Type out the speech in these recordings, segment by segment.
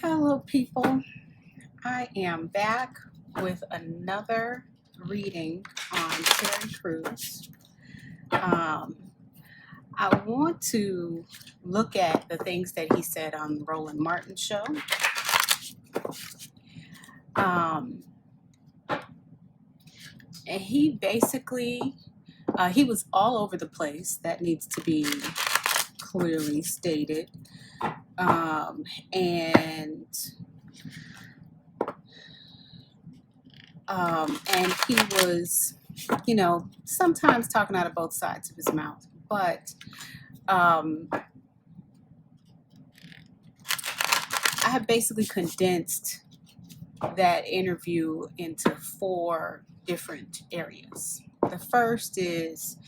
Hello, people. I am back with another reading on Terry Crews. I want to look at the things that he said on the Roland Martin show. And he basically, he was all over the place. That needs to be clearly stated. And he was, sometimes talking out of both sides of his mouth. But I have basically condensed that interview into 4 different areas. The first is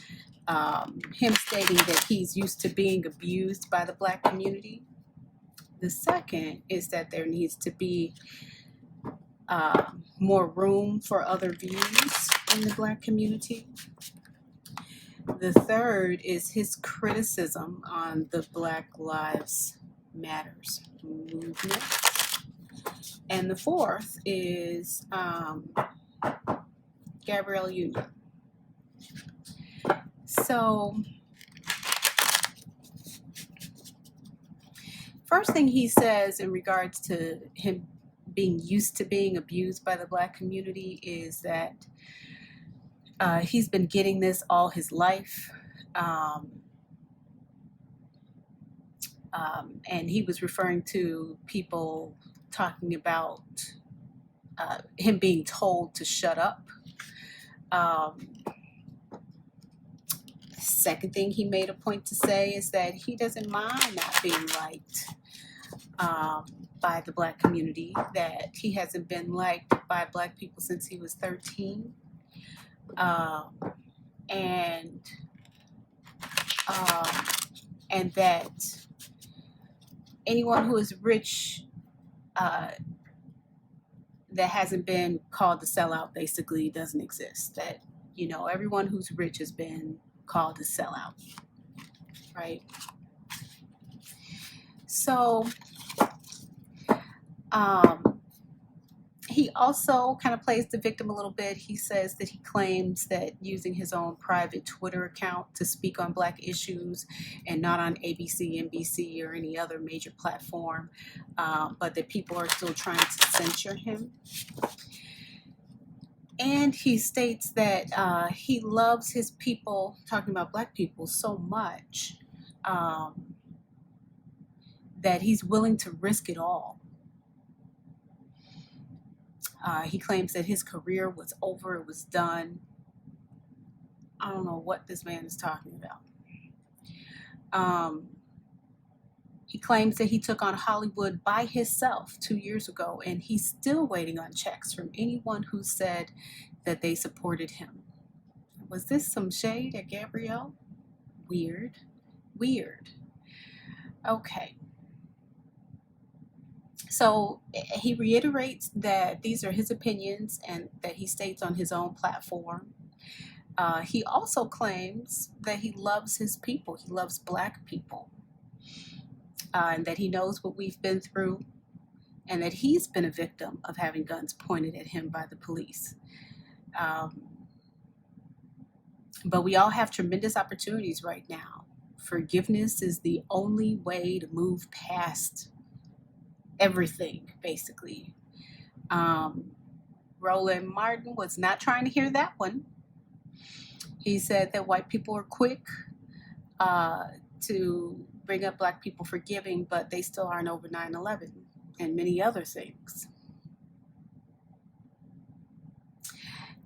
him stating that he's used to being abused by the Black community. The second is that there needs to be more room for other views in the Black community. The third is his criticism on the Black Lives Matters movement. And the fourth is Gabrielle Union. So, first thing he says in regards to him being used to being abused by the Black community is that he's been getting this all his life. And he was referring to people talking about him being told to shut up. Second thing he made a point to say is that he doesn't mind not being liked by the Black community, that he hasn't been liked by Black people since he was 13. And that anyone who is rich that hasn't been called to sell out basically doesn't exist. That, everyone who's rich has been called to sell out, right? So he also kind of plays the victim a little bit. He says that he claims that using his own private Twitter account to speak on Black issues and not on ABC, NBC, or any other major platform, but that people are still trying to censor him. And he states that he loves his people, talking about Black people, so much that he's willing to risk it all. He claims that his career was over, it was done. I don't know what this man is talking about. He claims that he took on Hollywood by himself 2 years ago, and he's still waiting on checks from anyone who said that they supported him. Was this some shade at Gabrielle? Weird. Okay. So he reiterates that these are his opinions and that he states on his own platform. He also claims that he loves his people. He loves Black people. And that he knows what we've been through, and that he's been a victim of having guns pointed at him by the police. But we all have tremendous opportunities right now. Forgiveness is the only way to move past everything, basically. Roland Martin was not trying to hear that one. He said that white people are quick to bring up Black people forgiving, but they still aren't over 9/11 and many other things.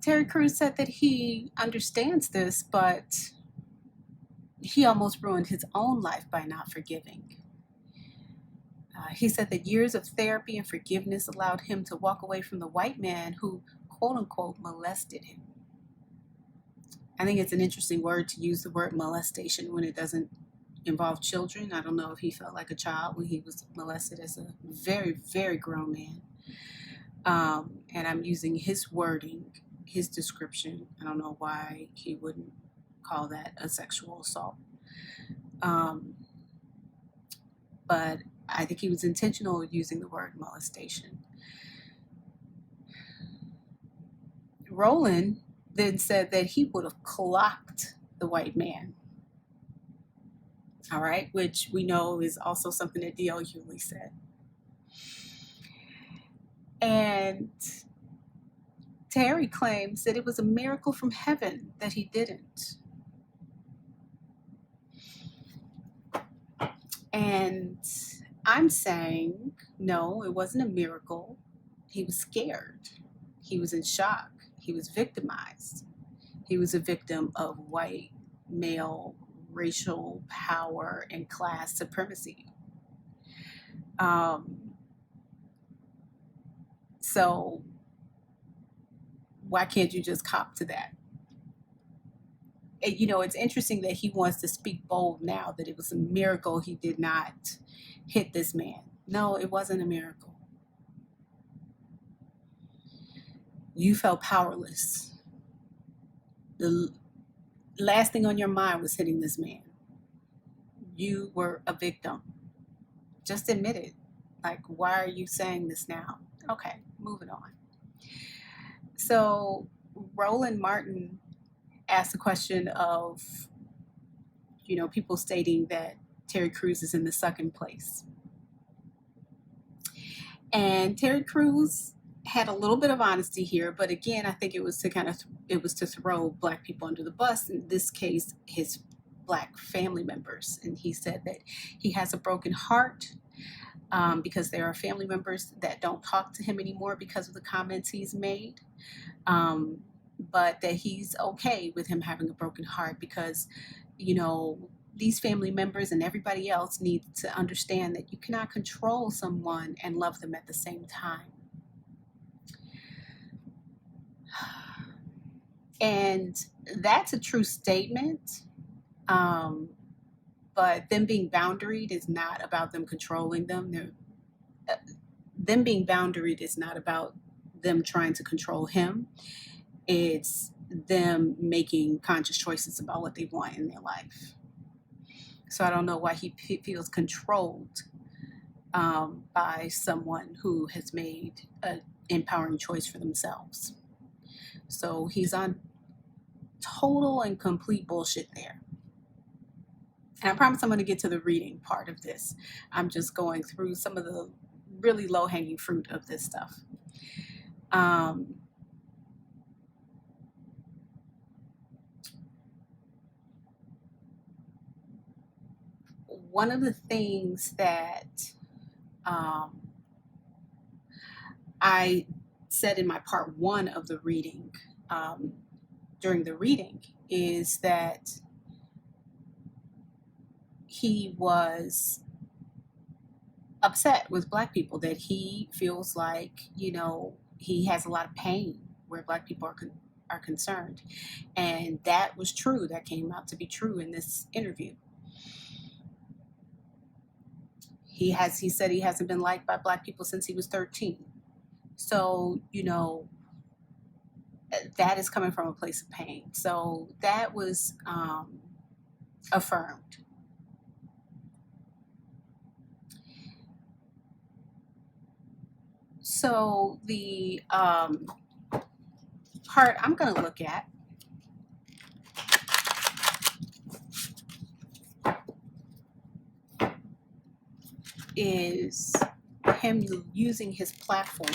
Terry Crews said that he understands this, but he almost ruined his own life by not forgiving. He said that years of therapy and forgiveness allowed him to walk away from the white man who, quote unquote, molested him. I think it's an interesting word to use, the word molestation, when it doesn't involve children. I don't know if he felt like a child when he was molested as a very, very grown man. And I'm using his wording, his description. I don't know why he wouldn't call that a sexual assault. But I think he was intentional using the word molestation. Roland then said that he would have clocked the white man. All right, which we know is also something that D.L. Hughley said. And Terry claims that it was a miracle from heaven that he didn't. And I'm saying, no, it wasn't a miracle. He was scared. He was in shock. He was victimized. He was a victim of white male racial power and class supremacy. So why can't you just cop to that? And, you know, it's interesting that he wants to speak bold now that it was a miracle he did not hit this man. No, it wasn't a miracle. You felt powerless. The last thing on your mind was hitting this man. You were a victim. Just admit it. Like, why are you saying this now? Okay, moving on. So Roland Martin asked the question of, you know, people stating that Terry Crews is in the second place. And Terry Crews had a little bit of honesty here, but again, I think it was to throw Black people under the bus. In this case, his Black family members. And he said that he has a broken heart because there are family members that don't talk to him anymore because of the comments he's made. But that he's okay with him having a broken heart because, you know, these family members and everybody else need to understand that you cannot control someone and love them at the same time. And that's a true statement. But them being boundaried is not about them controlling them. Them being boundaried is not about them trying to control him. It's them making conscious choices about what they want in their life. So I don't know why he feels controlled by someone who has made an empowering choice for themselves. So he's on total and complete bullshit there. And I promise I'm going to get to the reading part of this. I'm just going through some of the really low-hanging fruit of this stuff. One of the things that I said in my part 1 of the reading, during the reading, is that he was upset with Black people, that he feels like, you know, he has a lot of pain where Black people are concerned. And that was true. That came out to be true in this interview. He said he hasn't been liked by Black people since he was 13. So, you know, that is coming from a place of pain. So that was affirmed. So the part I'm going to look at is him using his platform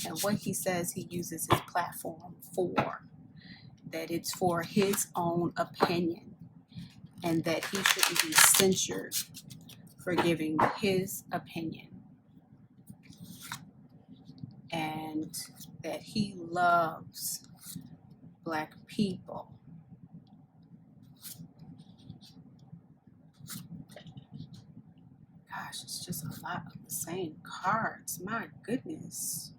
and what he says he uses his platform for, that it's for his own opinion and that he shouldn't be censured for giving his opinion, and that he loves Black people. Gosh, it's just a lot of the same cards. My goodness.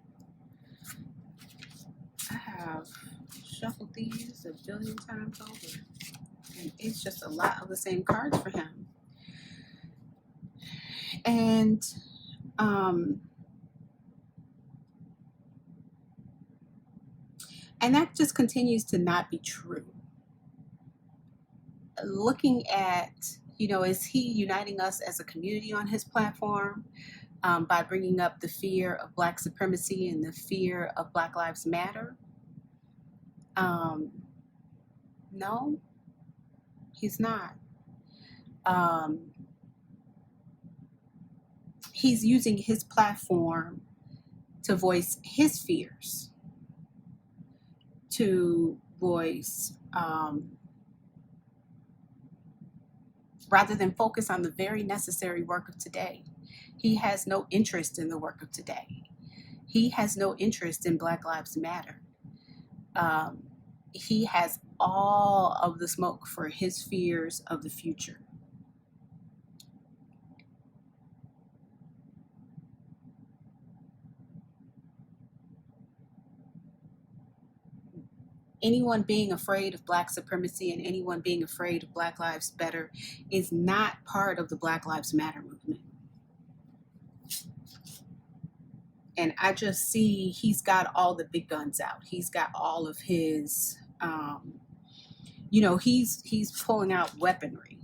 I have shuffled these a billion times over. And it's just a lot of the same cards for him. And that just continues to not be true. Looking at You know, is he uniting us as a community on his platform by bringing up the fear of Black supremacy and the fear of Black Lives Matter? No, he's not. He's using his platform to voice his fears, to voice, rather than focus on the very necessary work of today. He has no interest in the work of today. He has no interest in Black Lives Matter. He has all of the smoke for his fears of the future. Anyone being afraid of Black supremacy and anyone being afraid of Black Lives Matter is not part of the Black Lives Matter movement. And I just see he's got all the big guns out. He's got all of his, you know, he's pulling out weaponry.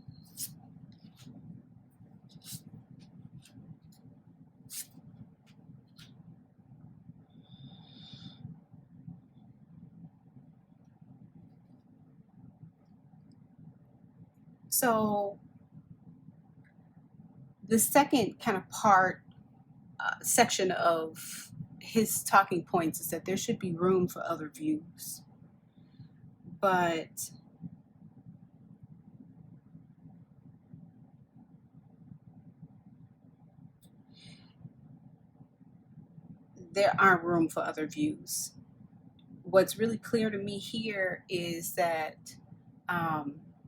So the second kind of section of his talking points is that there should be room for other views. But there aren't room for other views. What's really clear to me here is that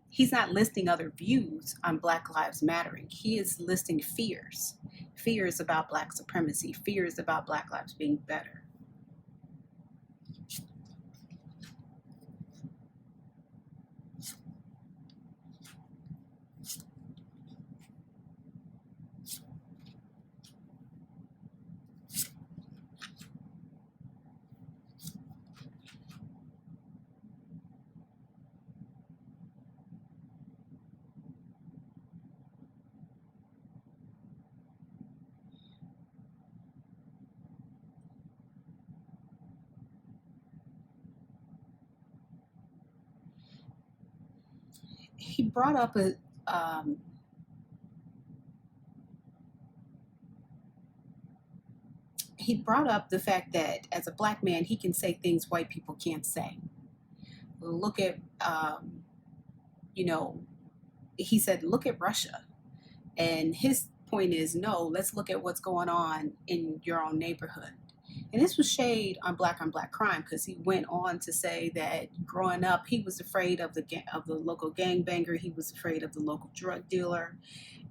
he's not listing other views on Black Lives Mattering. He is listing fears. Fears about Black supremacy, fears about Black lives being better. He brought up the fact that as a Black man, he can say things white people can't say. Look at, you know, he said, look at Russia. And his point is, no, let's look at what's going on in your own neighborhood. And this was shade on Black crime, because he went on to say that growing up, he was afraid of the local gangbanger. He was afraid of the local drug dealer.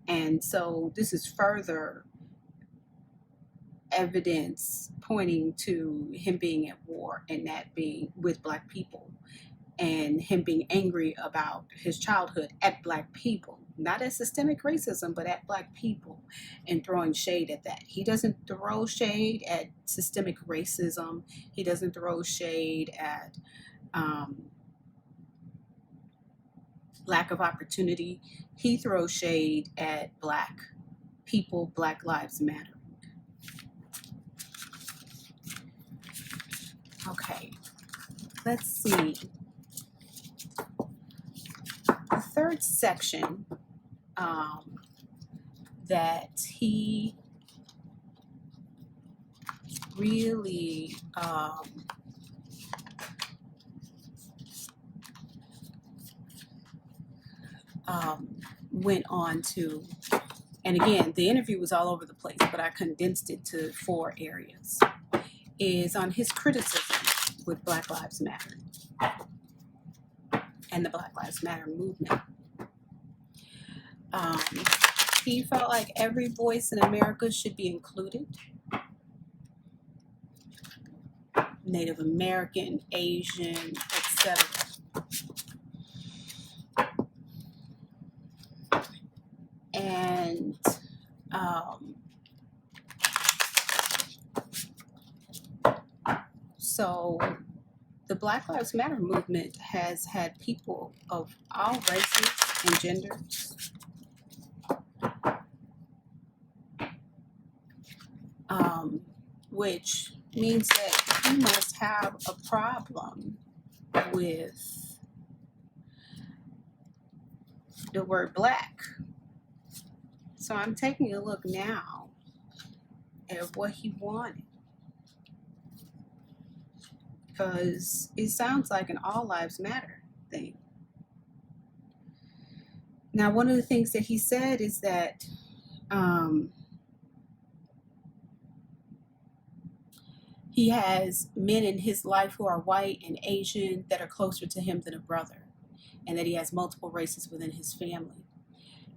And so this is further evidence pointing to him being at war, and that being with Black people, and him being angry about his childhood at Black people, not at systemic racism, but at Black people, and throwing shade at that. He doesn't throw shade at systemic racism. He doesn't throw shade at lack of opportunity. He throws shade at Black people, Black Lives Matter. Okay, let's see. The third section that he really went on to, and again, the interview was all over the place, but I condensed it to 4 areas, is on his criticism with Black Lives Matter and the Black Lives Matter movement. He felt like every voice in America should be included. Native American, Asian, etc. And so the Black Lives Matter movement has had people of all races and genders which means that he must have a problem with the word black. So I'm taking a look now at what he wanted, because it sounds like an all lives matter thing. Now, one of the things that he said is that he has men in his life who are white and Asian that are closer to him than a brother, and that he has multiple races within his family.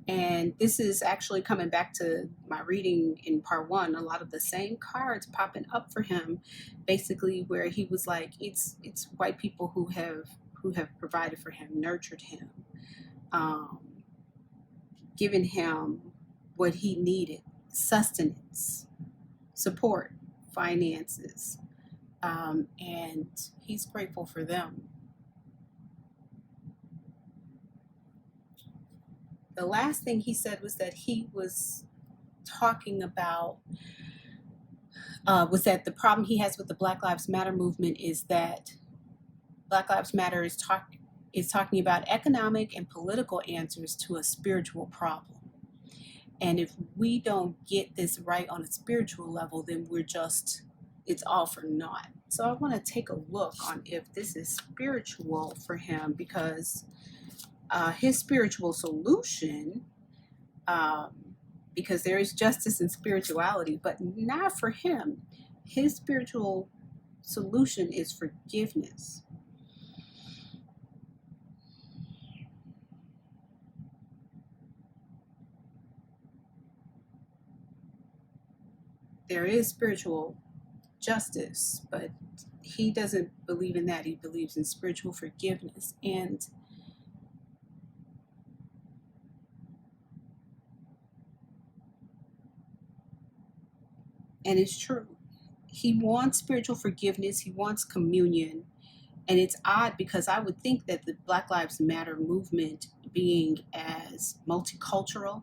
And this is actually coming back to my reading in part 1, a lot of the same cards popping up for him, basically where he was like, it's white people who have provided for him, nurtured him, given him what he needed, sustenance, support, finances, and he's grateful for them. The last thing he said was that he was talking about was that the problem he has with the Black Lives Matter movement is that Black Lives Matter is talking about economic and political answers to a spiritual problem. And if we don't get this right on a spiritual level, then it's all for naught. So I want to take a look on if this is spiritual for him, because his spiritual solution, because there is justice in spirituality, but not for him. His spiritual solution is forgiveness. There is spiritual justice, but he doesn't believe in that. He believes in spiritual forgiveness. And it's true. He wants spiritual forgiveness. He wants communion. And it's odd because I would think that the Black Lives Matter movement, being as multicultural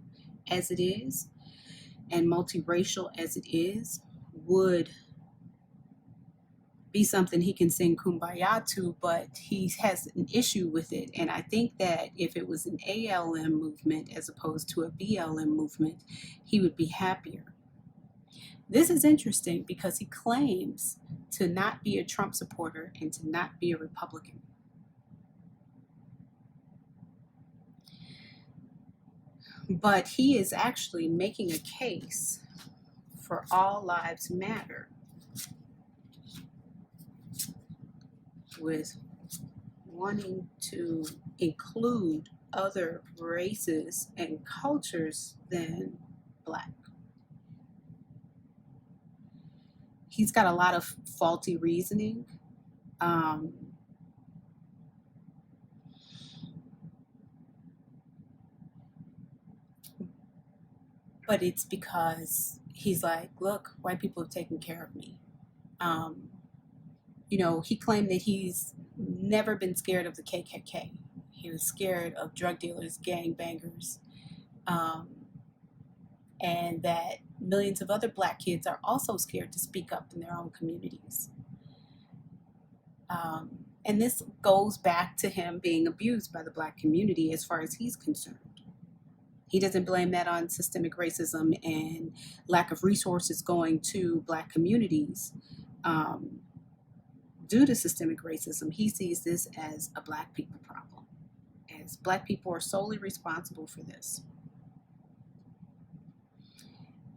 as it is and multiracial as it is, would be something he can sing Kumbaya to, but he has an issue with it. And I think that if it was an ALM movement as opposed to a BLM movement, he would be happier. This is interesting because he claims to not be a Trump supporter and to not be a Republican. But he is actually making a case for all lives matter, with wanting to include other races and cultures than Black. He's got a lot of faulty reasoning. But it's because he's like, look, white people have taken care of me. He claimed that he's never been scared of the KKK. He was scared of drug dealers, gangbangers, and that millions of other Black kids are also scared to speak up in their own communities. And this goes back to him being abused by the Black community as far as he's concerned. He doesn't blame that on systemic racism and lack of resources going to Black communities due to systemic racism. He sees this as a Black people problem, as Black people are solely responsible for this.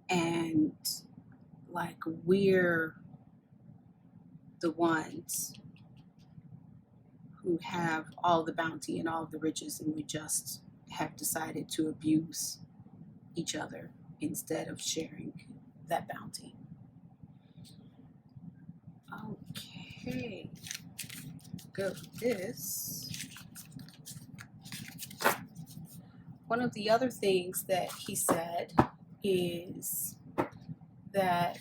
And like, we're the ones who have all the bounty and all the riches, and we just have decided to abuse each other instead of sharing that bounty. Okay, go with this. One of the other things that he said is that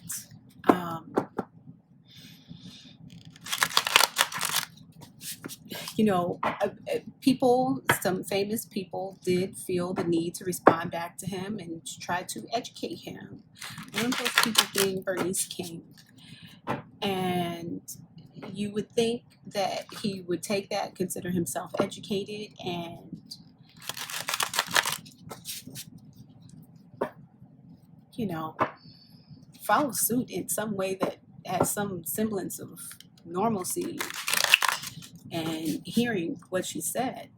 people, some famous people did feel the need to respond back to him and try to educate him. One of those people being Bernice King. And you would think that he would take that, consider himself educated, and, follow suit in some way that has some semblance of normalcy and hearing what she said.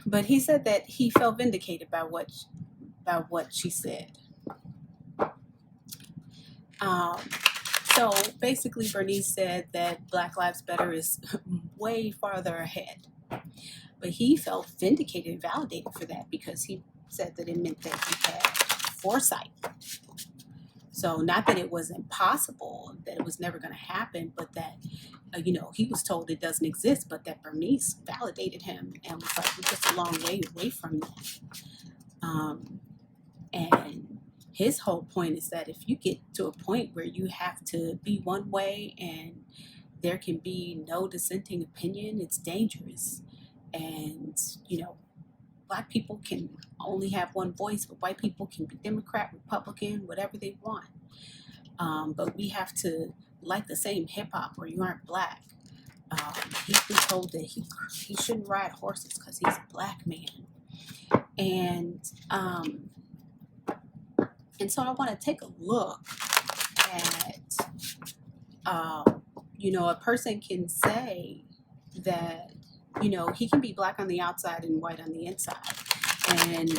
But he said that he felt vindicated by what she said. So basically, Bernice said that Black Lives Matter is way farther ahead. But he felt vindicated and validated for that because he said that it meant that he had foresight. So not that it was impossible, that it was never going to happen, but that, he was told it doesn't exist, but that Bernice validated him and was like, we're just a long way away from that. And his whole point is that if you get to a point where you have to be one way and there can be no dissenting opinion, it's dangerous. And, Black people can only have one voice, but white people can be Democrat, Republican, whatever they want. But we have to like the same hip hop or you aren't Black. He's been told that he shouldn't ride horses because he's a Black man. And so I want to take a look at, a person can say that, he can be Black on the outside and white on the inside. And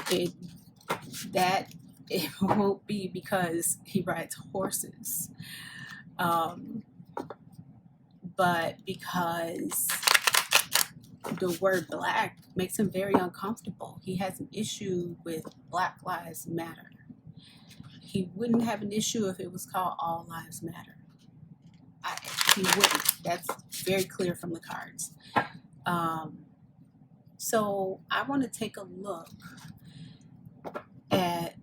it won't be because he rides horses, but because the word Black makes him very uncomfortable. He has an issue with Black Lives Matter. He wouldn't have an issue if it was called All Lives Matter. He wouldn't. That's very clear from the cards. So I want to take a look at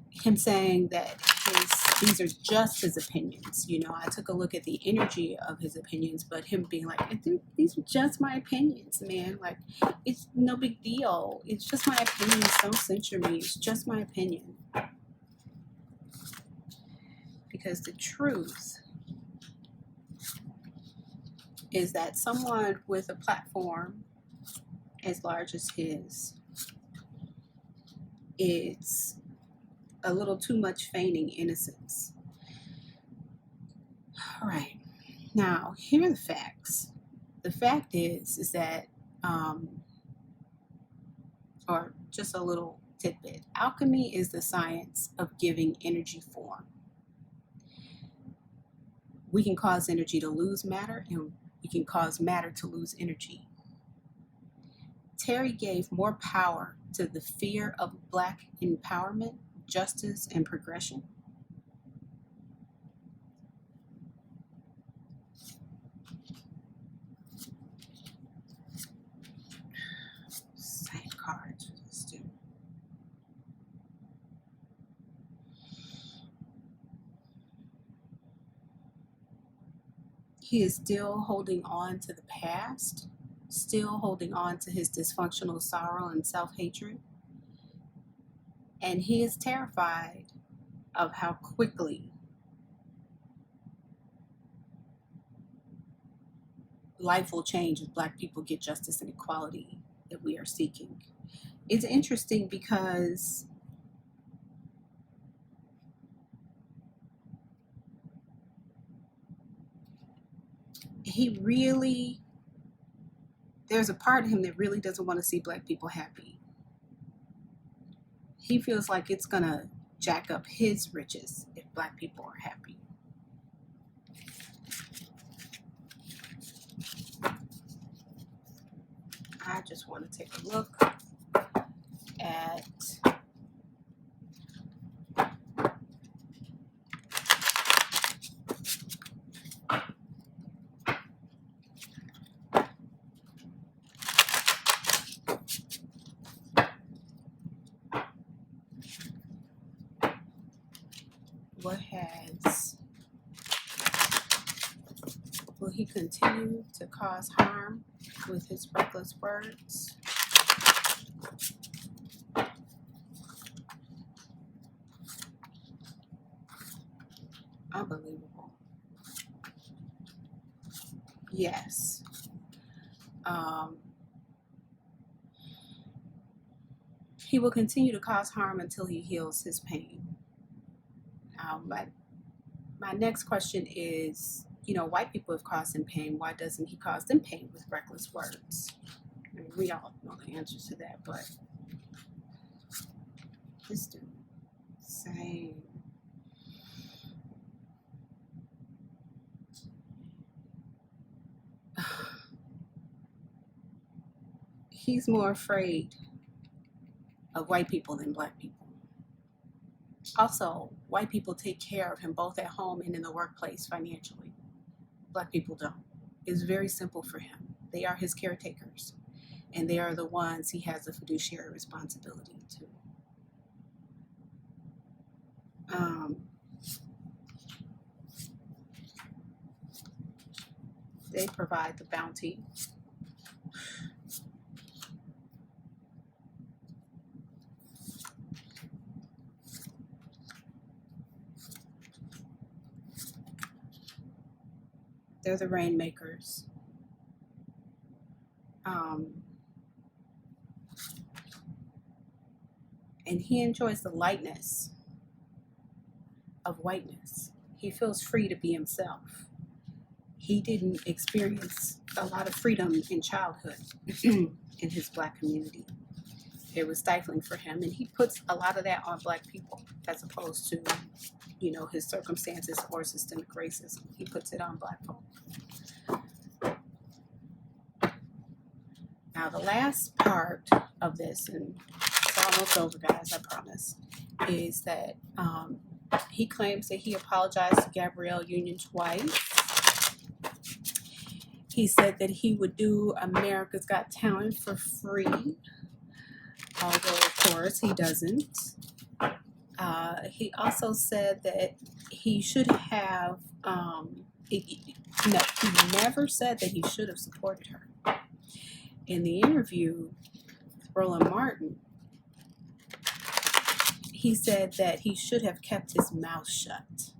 him saying that these are just his opinions. I took a look at the energy of his opinions, but him being like, these are just my opinions, man. Like, it's no big deal. It's just my opinion. Don't censure me. It's just my opinion. Because the truth is that someone with a platform as large as his is a little too much feigning innocence. All right. Now, here are the facts. The fact is that, or just a little tidbit, alchemy is the science of giving energy form. We can cause energy to lose matter, and we can cause matter to lose energy. Terry gave more power to the fear of Black empowerment, justice, and progression. Same cards for this dude. He is still holding on to the past, still holding on to his dysfunctional sorrow and self-hatred. And he is terrified of how quickly life will change if Black people get justice and equality that we are seeking. It's interesting because there's a part of him that really doesn't want to see Black people happy. He feels like it's gonna jack up his riches if Black people are happy. I just want to take a look at he continue to cause harm with his reckless words? Unbelievable. Yes. He will continue to cause harm until he heals his pain. My next question is, white people have caused him pain. Why doesn't he cause them pain with reckless words? I mean, we all know the answer to that, but this dude, same. He's more afraid of white people than black people. Also, white people take care of him both at home and in the workplace financially. Black people don't. It's very simple for him. They are his caretakers, and they are the ones he has a fiduciary responsibility to. They provide the bounty. They're the rainmakers. And he enjoys the lightness of whiteness. He feels free to be himself. He didn't experience a lot of freedom in childhood in his black community. It was stifling for him, and he puts a lot of that on black people as opposed to, his circumstances or systemic racism. He puts it on black folk. Now, the last part of this, and it's almost over, guys, I promise, is that he claims that he apologized to Gabrielle Union twice. He said that he would do America's Got Talent for free, although, of course, he doesn't. He also said that he should have, he never said that he should have supported her. In the interview with Roland Martin, he said that he should have kept his mouth shut.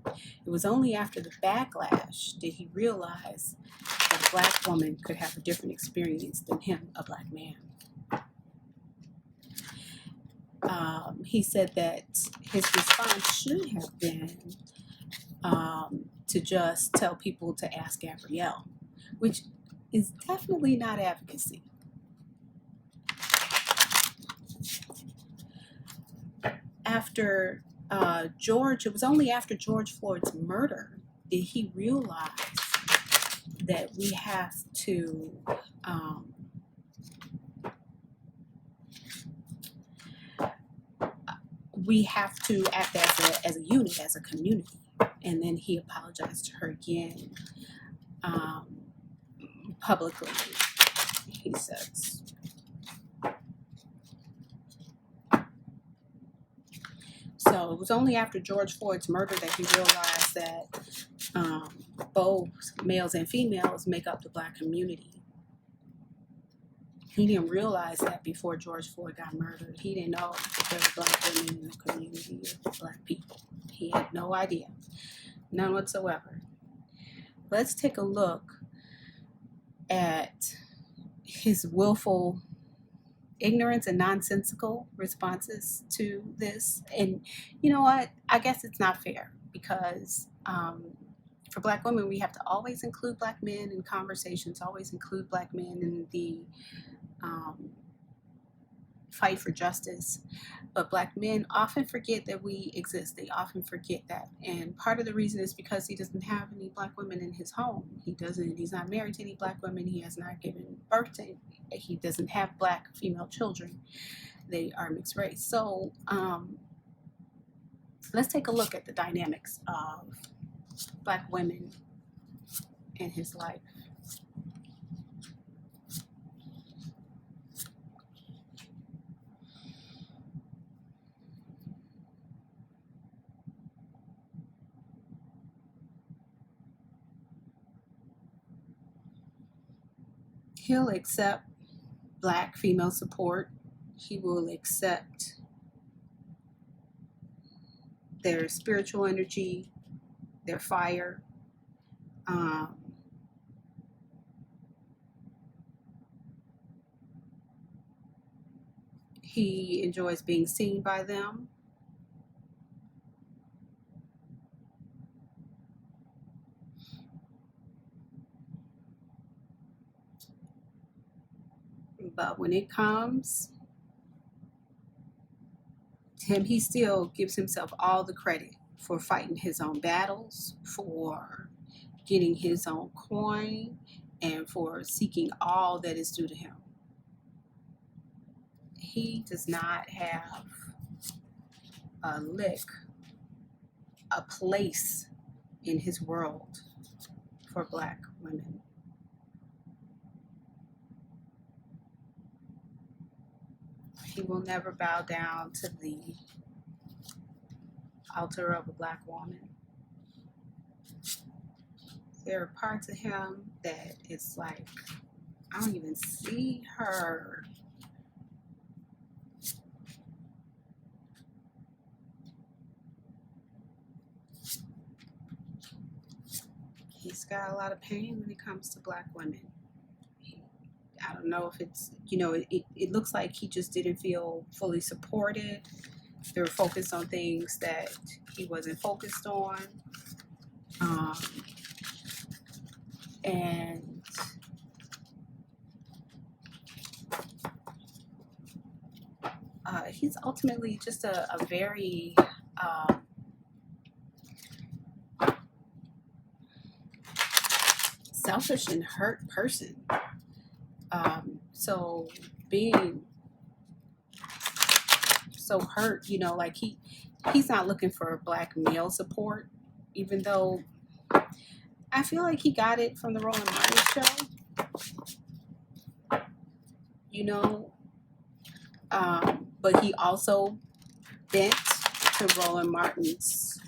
It was only after the backlash did he realize that a black woman could have a different experience than him, a black man. He said that his response should have been to just tell people to ask Gabrielle, which is definitely not advocacy. After it was only after George Floyd's murder did he realize that we have to act as a unit, as a community. And then he apologized to her again publicly, he says. So it was only after George Floyd's murder that he realized that both males and females make up the black community. He didn't realize that before George Floyd got murdered. He didn't know that there were black women in the community of black people. He had no idea. None whatsoever. Let's take a look at his willful ignorance and nonsensical responses to this. And you know what? I guess it's not fair because for black women, we have to always include black men in conversations, always include black men in the fight for justice. But black men often forget that we exist. They often forget that. And part of the reason is because he doesn't have any black women in his home. He's not married to any black women. He has not given birth to any. He doesn't have black female children. They are mixed race. So let's take a look at the dynamics of black women in his life. He'll accept Black female support. He will accept their spiritual energy, their fire. He enjoys being seen by them. But when it comes to him, he still gives himself all the credit for fighting his own battles, for getting his own coin, and for seeking all that is due to him. He does not have a lick, a place in his world for Black women. He will never bow down to the altar of a Black woman. There are parts of him that it's like, I don't even see her. He's got a lot of pain when it comes to Black women. I don't know if it's, it looks like he just didn't feel fully supported. They were focused on things that he wasn't focused on. And he's ultimately just a very selfish and hurt person. So being so hurt, like he's not looking for Black male support, even though I feel like he got it from the Roland Martin show, but he also bent to Roland Martin's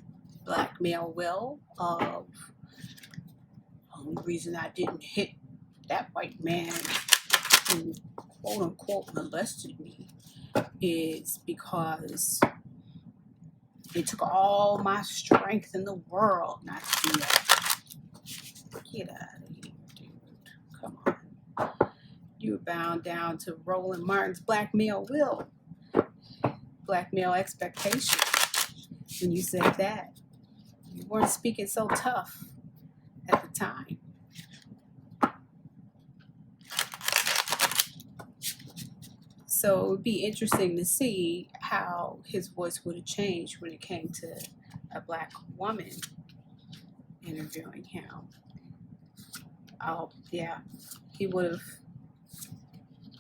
Black male will of, the only reason I didn't hit that white man who quote unquote molested me is because it took all my strength in the world not to do that. Get out of here, dude. Come on. You're bound down to Roland Martin's Black male will, Black male expectation. When you said that, you weren't speaking so tough at the time. So it would be interesting to see how his voice would have changed when it came to a Black woman interviewing him. Oh, yeah. He would have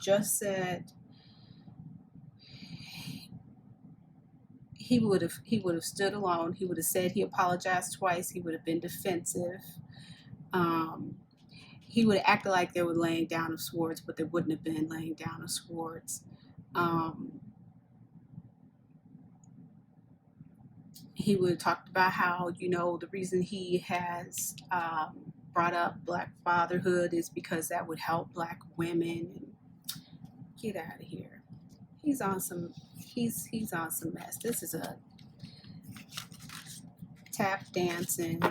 just said, he would have stood alone. He would have said he apologized twice. He would have been defensive. He would have acted like they were laying down of swords, but they wouldn't have been laying down of swords. He would have talked about how, the reason he has brought up Black fatherhood is because that would help Black women. Get out of here. He's on some mess. This is a tap dancing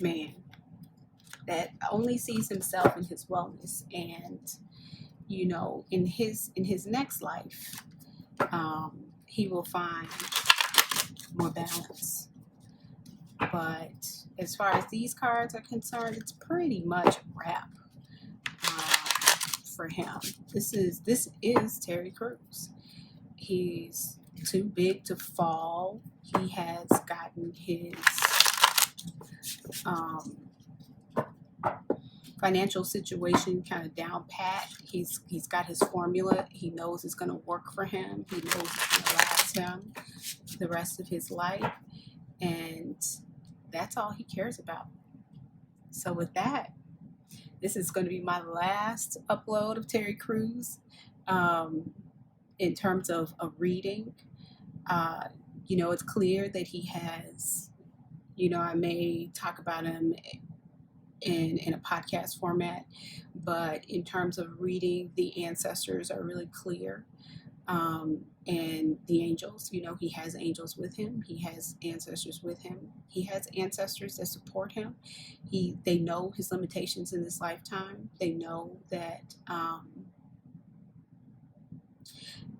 man that only sees himself and his wellness, and in his next life he will find more balance. But as far as these cards are concerned, it's pretty much a wrap for him. This is Terry Crews. He's too big to fall. He has gotten his financial situation kind of down pat. He's got his formula. He knows it's going to work for him. He knows it's going to last him the rest of his life, and that's all he cares about. So with that, this is going to be my last upload of Terry Crews in terms of a reading. It's clear that he has, I may talk about him in a podcast format, but in terms of reading, the ancestors are really clear. And the angels, you know, he has angels with him. He has ancestors with him. He has ancestors that support him. They know his limitations in this lifetime. They know that,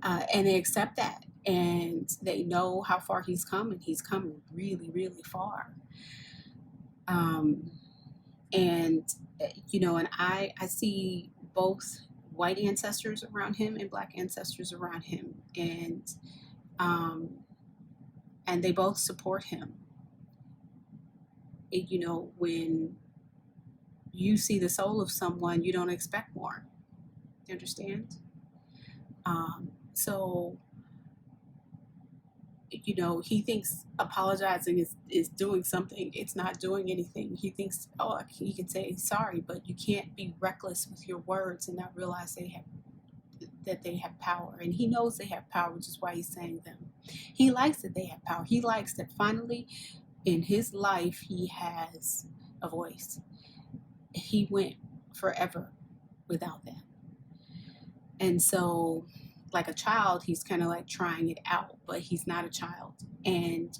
and they accept that. And they know how far he's come, and he's come really, really far. And you know, and I see both white ancestors around him and black ancestors around him, um, and they both support him. You know, when you see the soul of someone, you don't expect more. You understand? So, you know, he thinks apologizing is doing something. It's not doing anything. He thinks, oh, he can say sorry, but you can't be reckless with your words and not realize that they have power. And he knows they have power, which is why he's saying them. He likes that they have power. He likes that finally in his life he has a voice. He went forever without that. And so, like a child, he's kind of like trying it out, but he's not a child. And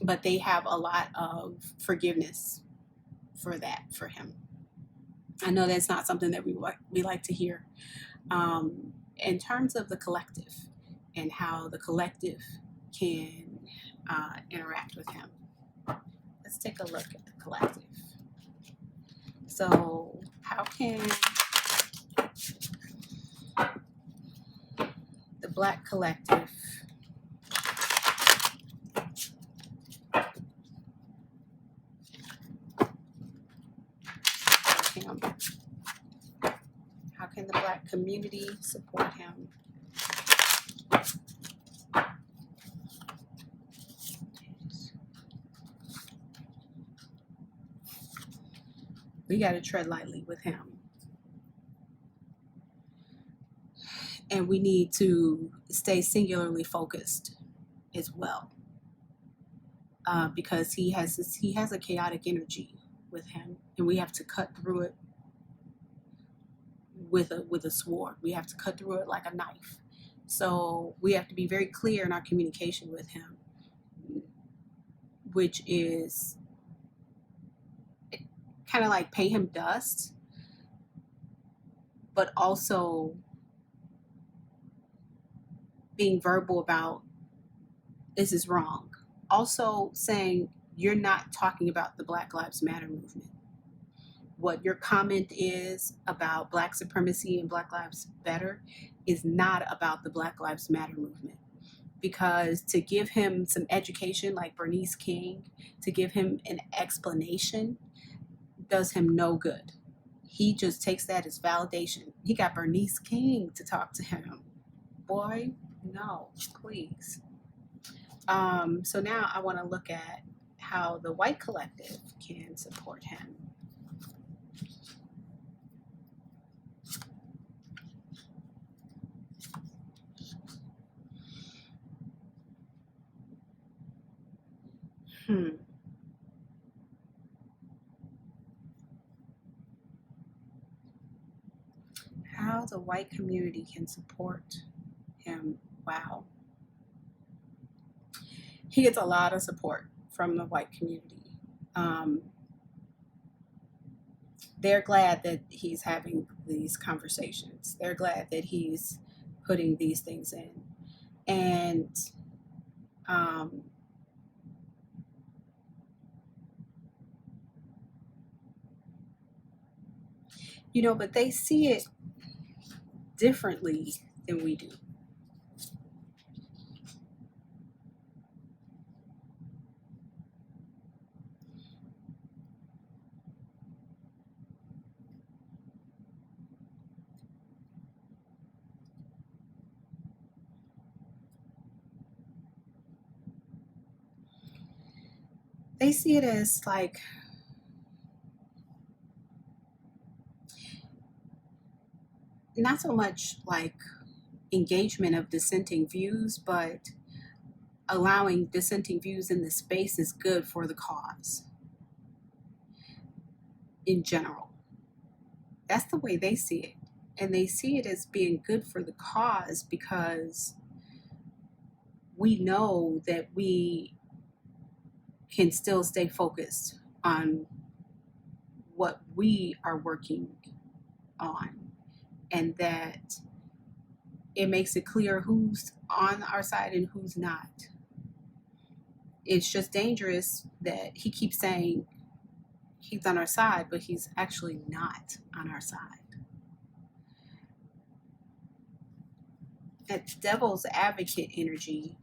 but they have a lot of forgiveness for that, for him. I know that's not something that we like to hear. In terms of the collective and how the collective can interact with him, let's take a look at the collective. So, how can the Black collective support him? How can the Black community support him? We got to tread lightly with him. And we need to stay singularly focused as well. Because he has a chaotic energy with him, and we have to cut through it with a sword. We have to cut through it like a knife. So we have to be very clear in our communication with him, which is kind of like pay him dust, but also being verbal about this is wrong. Also saying you're not talking about the Black Lives Matter movement. What your comment is about Black supremacy and Black Lives Better is not about the Black Lives Matter movement. Because to give him some education like Bernice King, to give him an explanation, does him no good. He just takes that as validation. He got Bernice King to talk to him. Boy, no, please. So now I want to look at how the white collective can support him. How the white community can support him. Wow. He gets a lot of support from the white community. They're glad that he's having these conversations. They're glad that he's putting these things in. And you know, but they see it differently than we do. They see it as like not so much like engagement of dissenting views, but allowing dissenting views in this space is good for the cause in general. That's the way they see it. And they see it as being good for the cause because we know that we can still stay focused on what we are working on, and that it makes it clear who's on our side and who's not. It's just dangerous that he keeps saying he's on our side, but he's actually not on our side. That devil's advocate energy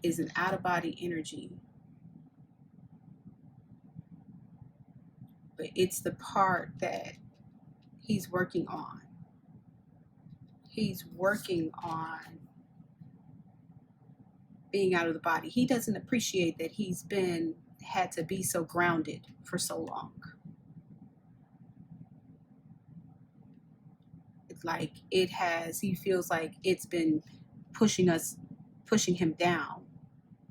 is an out-of-body energy, but it's the part that he's working on. He's working on being out of the body. He doesn't appreciate that he's had to be so grounded for so long. It's like he feels like it's been pushing him down,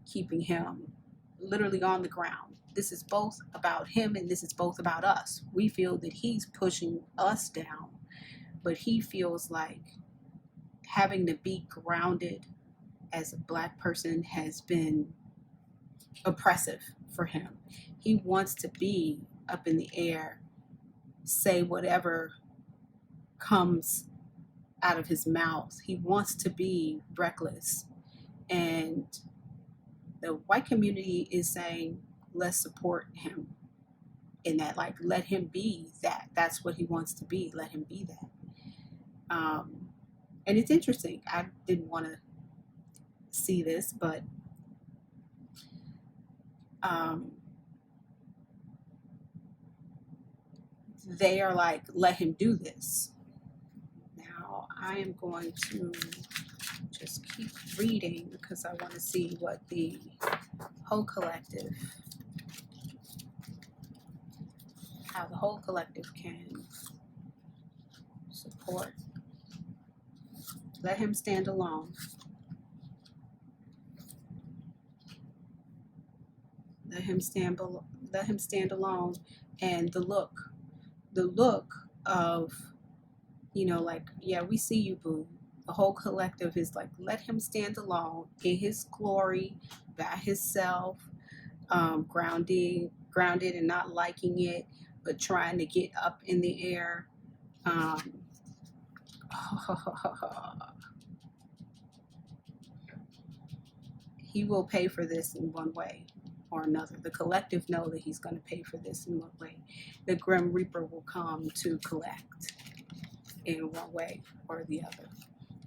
keeping him literally on the ground. This is both about him and this is both about us. We feel that he's pushing us down, but he feels like having to be grounded as a Black person has been oppressive for him. He wants to be up in the air, say whatever comes out of his mouth. He wants to be reckless. And the white community is saying, let's support him in that, like, let him be that. That's what he wants to be. Let him be that. And it's interesting. I didn't want to see this, but they are like, let him do this. Now I am going to just keep reading because I want to see what the whole collective, how the whole collective can support. Let him stand alone. Let him stand alone. And the look of, like, yeah, we see you, boo. The whole collective is like, let him stand alone in his glory, by himself, grounded and not liking it, but trying to get up in the air. He will pay for this in one way or another. The collective know that he's going to pay for this in one way. The Grim Reaper will come to collect in one way or the other.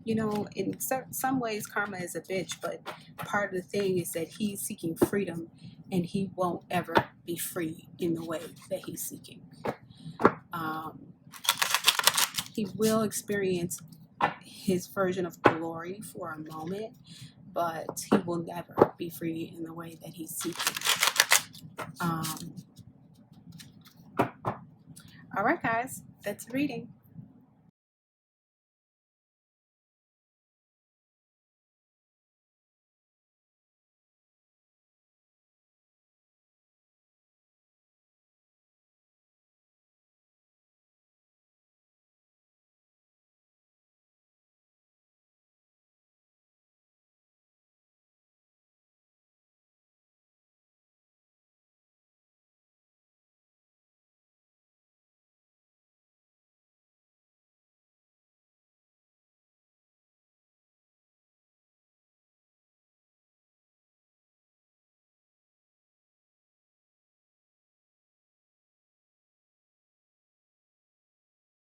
In some ways, karma is a bitch, but part of the thing is that he's seeking freedom, and he won't ever be free in the way that he's seeking. He will experience his version of glory for a moment, but he will never be free in the way that he's seeking. All right, guys, that's the reading.